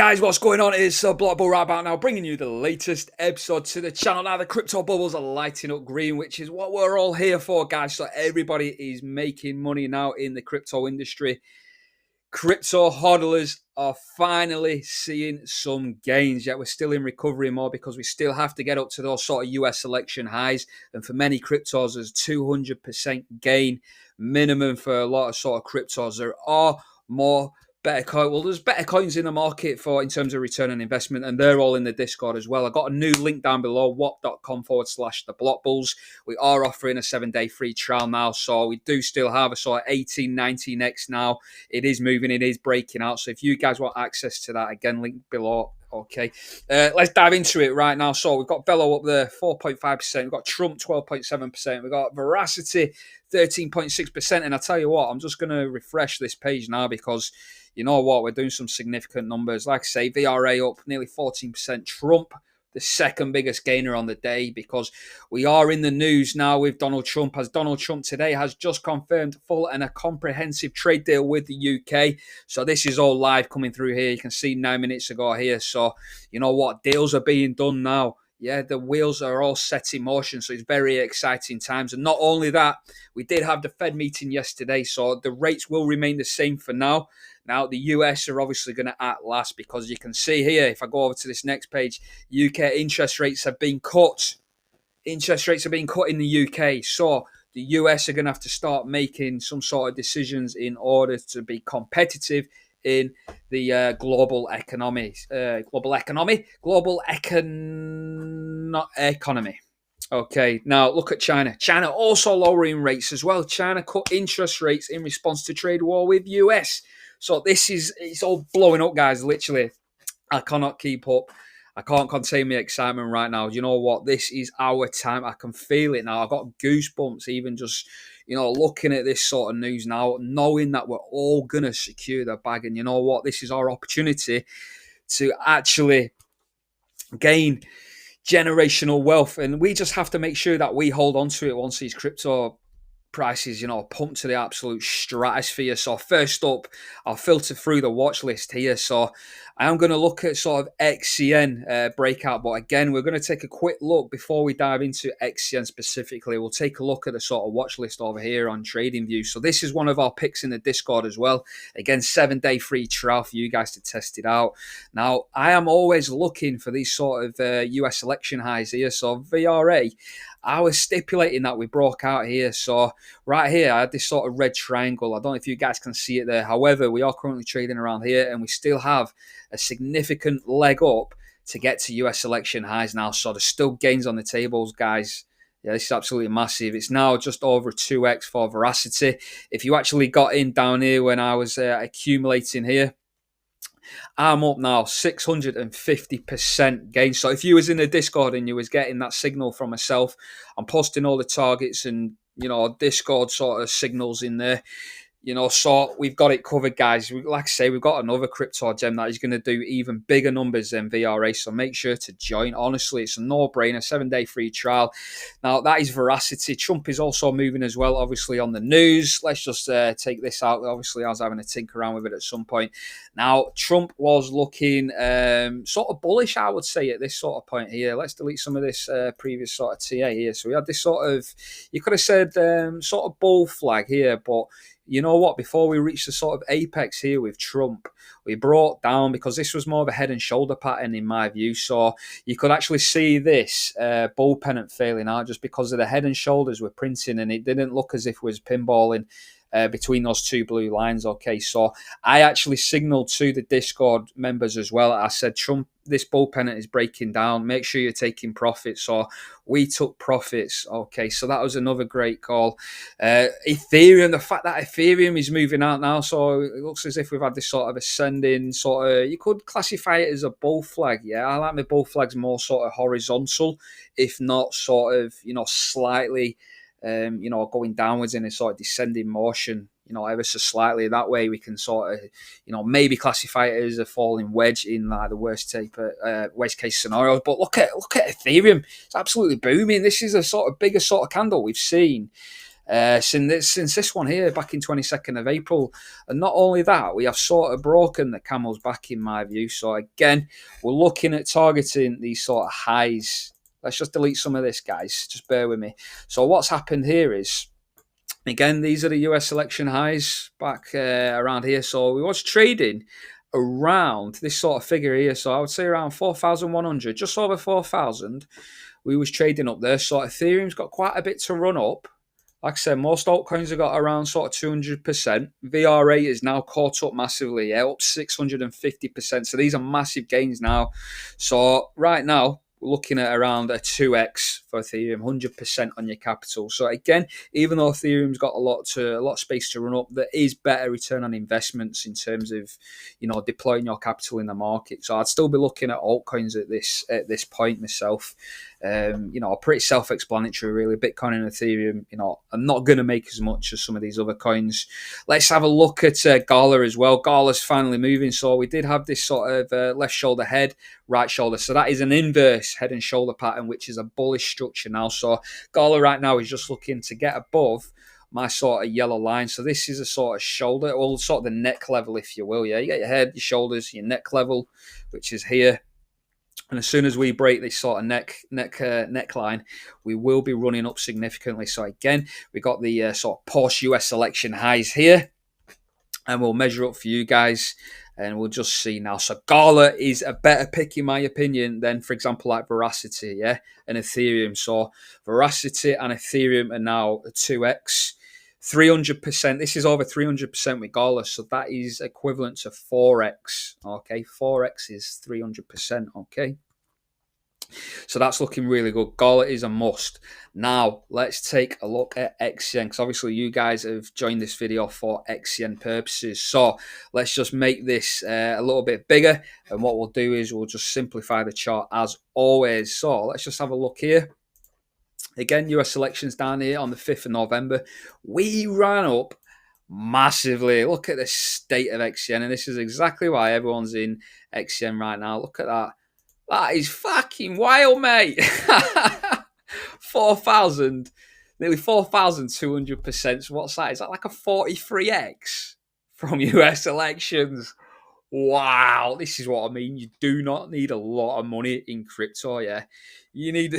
Guys, what's going on? It's Block Bull right about now, bringing you the latest episode to the channel. Now, the crypto bubbles are lighting up green, which is what we're all here for, guys. So everybody is making money now in the crypto industry. Crypto hodlers are finally seeing some gains, yet we're still in recovery mode because we still have to get up to those sort of US election highs. And for many cryptos, there's 200% gain minimum for a lot of sort of cryptos. There are more better coin. Well, there's better coins in the market for in terms of return on investment, and they're all in the Discord as well. I got a new link down below, wap.com/the block bulls. We are offering a 7-day free trial now, so we do still have a sort of 1819x now. It is moving, it is breaking out. So if you guys want access to that, again, link below. Okay, let's dive into it right now. So we've got Velo up there, 4.5%. We've got Trump, 12.7%. We've got Veracity, 13.6%. And I tell you what, I'm just going to refresh this page now because you know what? We're doing some significant numbers. Like I say, VRA up nearly 14%. Trump, the second biggest gainer on the day, because we are in the news now with Donald Trump, as Donald Trump today has just confirmed full and a comprehensive trade deal with the UK. So this is all live coming through here. You can see 9 minutes ago here. So you know what? Deals are being done now. Yeah, the wheels are all set in motion, so it's very exciting times. And not only that, we did have the Fed meeting yesterday, so the rates will remain the same for now. Now, the US are obviously going to act last because you can see here, if I go over to this next page, UK interest rates have been cut. Interest rates are being cut in the UK, so the US are going to have to start making some sort of decisions in order to be competitive in the global economy. Okay, now look at China. China also lowering rates as well. China cut interest rates in response to trade war with US. So it's all blowing up, guys. Literally, I cannot keep up. I can't contain my excitement right now. You know what? This is our time. I can feel it now. I've got goosebumps even just, looking at this sort of news now, knowing that we're all going to secure the bag. And you know what? This is our opportunity to actually gain generational wealth. And we just have to make sure that we hold on to it once these crypto prices, pumped to the absolute stratosphere. So first up, I'll filter through the watch list here. So I am going to look at sort of XCN breakout, but again, we're going to take a quick look before we dive into XCN specifically. We'll take a look at the sort of watch list over here on TradingView. So this is one of our picks in the Discord as well. Again, 7-day free trial for you guys to test it out. Now, I am always looking for these sort of US election highs here. So VRA, I was stipulating that we broke out here. So right here, I had this sort of red triangle. I don't know if you guys can see it there. However, we are currently trading around here and we still have a significant leg up to get to US election highs now. So there's still gains on the tables, guys. Yeah, this is absolutely massive. It's now just over 2x for Veracity. If you actually got in down here when I was accumulating here, I'm up now 650% gain. So if you was in the Discord and you was getting that signal from myself, I'm posting all the targets and Discord sort of signals in there. So we've got it covered, guys. Like I say, we've got another crypto gem that is going to do even bigger numbers than VRA. So make sure to join. Honestly, it's a no-brainer. 7-day free trial. Now, that is Veracity. Trump is also moving as well, obviously, on the news. Let's just take this out. Obviously, I was having a tinker around with it at some point. Now, Trump was looking sort of bullish, I would say, at this sort of point here. Let's delete some of this previous sort of TA here. So we had this sort of, you could have said, sort of bull flag here, but you know what? Before we reached the sort of apex here with Trump, we brought down because this was more of a head and shoulder pattern in my view. So you could actually see this bull pennant failing out just because of the head and shoulders were printing and it didn't look as if it was pinballing between those two blue lines. Okay, so I actually signaled to the Discord members as well. I said, Trump, this bull pennant is breaking down. Make sure you're taking profits. So we took profits. Okay, so that was another great call. Ethereum, the fact that Ethereum is moving out now, so it looks as if we've had this sort of ascending sort of, you could classify it as a bull flag. Yeah, I like my bull flags more sort of horizontal, if not sort of, slightly going downwards in a sort of descending motion, ever so slightly. That way we can sort of, maybe classify it as a falling wedge in like the worst case scenarios. But look at Ethereum. It's absolutely booming. This is a sort of biggest sort of candle we've seen since this one here back in 22nd of April. And not only that, we have sort of broken the camel's back in my view. So again, we're looking at targeting these sort of highs. Let's just delete some of this, guys. Just bear with me. So what's happened here is, again, these are the US election highs back around here. So we was trading around this sort of figure here. So I would say around 4,100, just over 4,000. We was trading up there. So Ethereum's got quite a bit to run up. Like I said, most altcoins have got around sort of 200%. VRA is now caught up massively, yeah, up 650%. So these are massive gains now. So right now, we're looking at around a 2x for Ethereum, 100% on your capital. So again, even though Ethereum's got a lot of space to run up, there is better return on investments in terms of, deploying your capital in the market. So I'd still be looking at altcoins at this point myself. Pretty self-explanatory, really. Bitcoin and Ethereum, I'm not going to make as much as some of these other coins. Let's have a look at Gala as well. Gala's finally moving. So we did have this sort of left shoulder head, right shoulder. So that is an inverse head and shoulder pattern, which is a bullish structure now. So Gala right now is just looking to get above my sort of yellow line. So this is a sort of shoulder, or sort of the neck level, if you will. Yeah, you get your head, your shoulders, your neck level, which is here. And as soon as we break this sort of neckline, we will be running up significantly. So again, we got the sort of post-US election highs here. And we'll measure up for you guys. And we'll just see now. So Gala is a better pick, in my opinion, than, for example, like Veracity, yeah, and Ethereum. So Veracity and Ethereum are now a 2x. 300%. This is over 300% with Gala. So that is equivalent to 4x. Okay, 4x is 300%. Okay. So that's looking really good. Gala is a must. Now, let's take a look at XCN, because obviously you guys have joined this video for XCN purposes. So let's just make this a little bit bigger. And what we'll do is we'll just simplify the chart as always. So let's just have a look here. Again, US elections down here on the 5th of November. We ran up massively. Look at the state of XCN. And this is exactly why everyone's in XCN right now. Look at that. That is fucking wild, mate. 4,000, nearly 4,200%. So what's that? Is that like a 43x from US elections? Wow, this is what I mean. You do not need a lot of money in crypto, yeah. You need,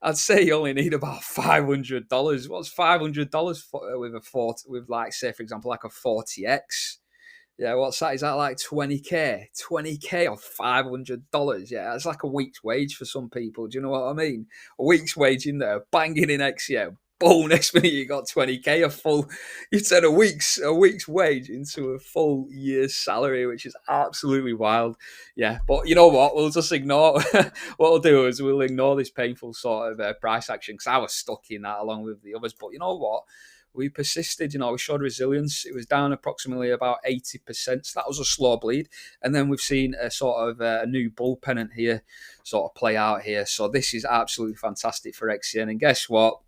I'd say you only need about $500. What's $500 with like, say, for example, like a 40x? Yeah, what's that? Is that like 20k? 20k or $500? Yeah, that's like a week's wage for some people. Do you know what I mean? A week's wage in there, banging in XCM. Boom, next minute you got 20k, you turn a week's wage into a full year's salary, which is absolutely wild. Yeah, but you know what? We'll just ignore, what we'll do is we'll ignore this painful sort of price action, because I was stuck in that along with the others. But you know what? We persisted, we showed resilience. It was down approximately about 80%. So that was a slow bleed. And then we've seen a sort of a new bull pennant here sort of play out here. So this is absolutely fantastic for XCN. And guess what?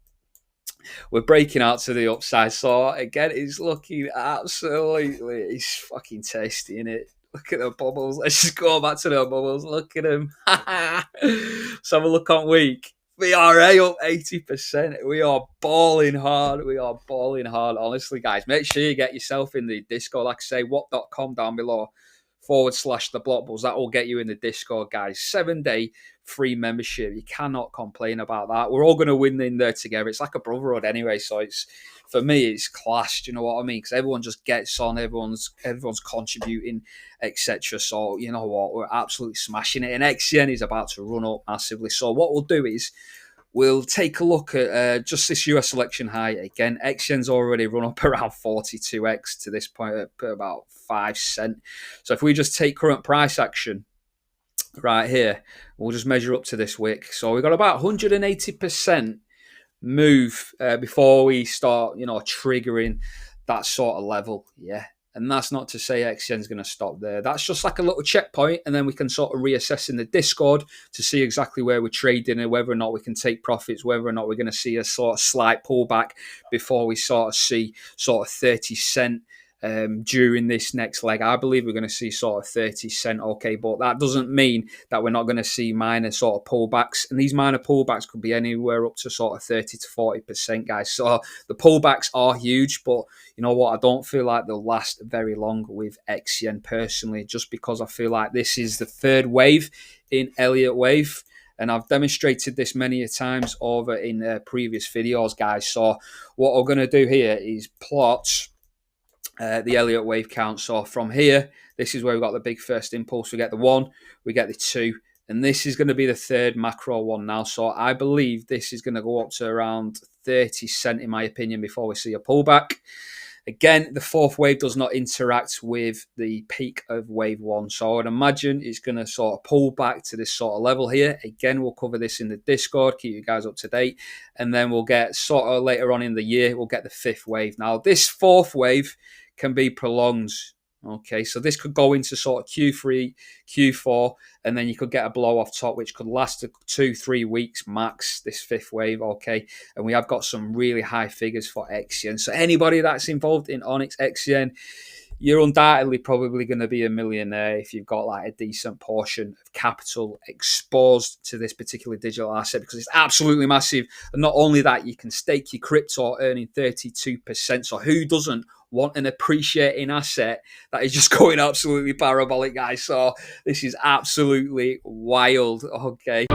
We're breaking out to the upside. So again, it's looking absolutely, it's fucking tasty, isn't it? Look at the bubbles. Let's just go back to the bubbles. Look at them. Let's have a look on week. VRA up 80%. We are balling hard. Honestly, guys, make sure you get yourself in the Discord. Like I say, what.com down below /the block bulls. That will get you in the Discord, guys. 7-day free membership. You cannot complain about that. We're all going to win in there together. It's like a brotherhood anyway. So it's, for me, it's class. Do you know what I mean? Because everyone just gets on. Everyone's contributing, etc. So you know what? We're absolutely smashing it. And XCN is about to run up massively. So what we'll do is we'll take a look at just this US election high again. XCN's already run up around 42x to this point at about 5 cents. So if we just take current price action right here, we'll just measure up to this wick. So we've got about 180% move before we start, triggering that sort of level. Yeah. And that's not to say XCN's going to stop there. That's just like a little checkpoint, and then we can sort of reassess in the Discord to see exactly where we're trading and whether or not we can take profits, whether or not we're going to see a sort of slight pullback before we sort of see sort of 30 cent during this next leg. I believe we're going to see sort of 30 cent, okay, but that doesn't mean that we're not going to see minor sort of pullbacks, and these minor pullbacks could be anywhere up to sort of 30 to 40%, guys. So the pullbacks are huge, but you know what, I don't feel like they'll last very long with XYen personally, just because I feel like this is the third wave in Elliott wave. And I've demonstrated this many a times over in previous videos, guys. So what we're going to do here is plot the Elliott wave count. So from here, this is where we've got the big first impulse. We get the 1, we get the 2, and this is going to be the third macro one now. So I believe this is going to go up to around 30 cent, in my opinion, before we see a pullback. Again, the fourth wave does not interact with the peak of wave 1. So I would imagine it's going to sort of pull back to this sort of level here. Again, we'll cover this in the Discord, keep you guys up to date. And then we'll get sort of later on in the year, we'll get the fifth wave. Now, this fourth wave can be prolonged. Okay, so this could go into sort of Q3, Q4, and then you could get a blow off top, which could last 2-3 weeks max, this fifth wave, okay? And we have got some really high figures for XYen. So anybody that's involved in Onyx XYen, you're undoubtedly probably going to be a millionaire if you've got like a decent portion of capital exposed to this particular digital asset, because it's absolutely massive. And not only that, you can stake your crypto earning 32%. So who doesn't want an appreciating asset that is just going absolutely parabolic, guys? So this is absolutely wild, okay?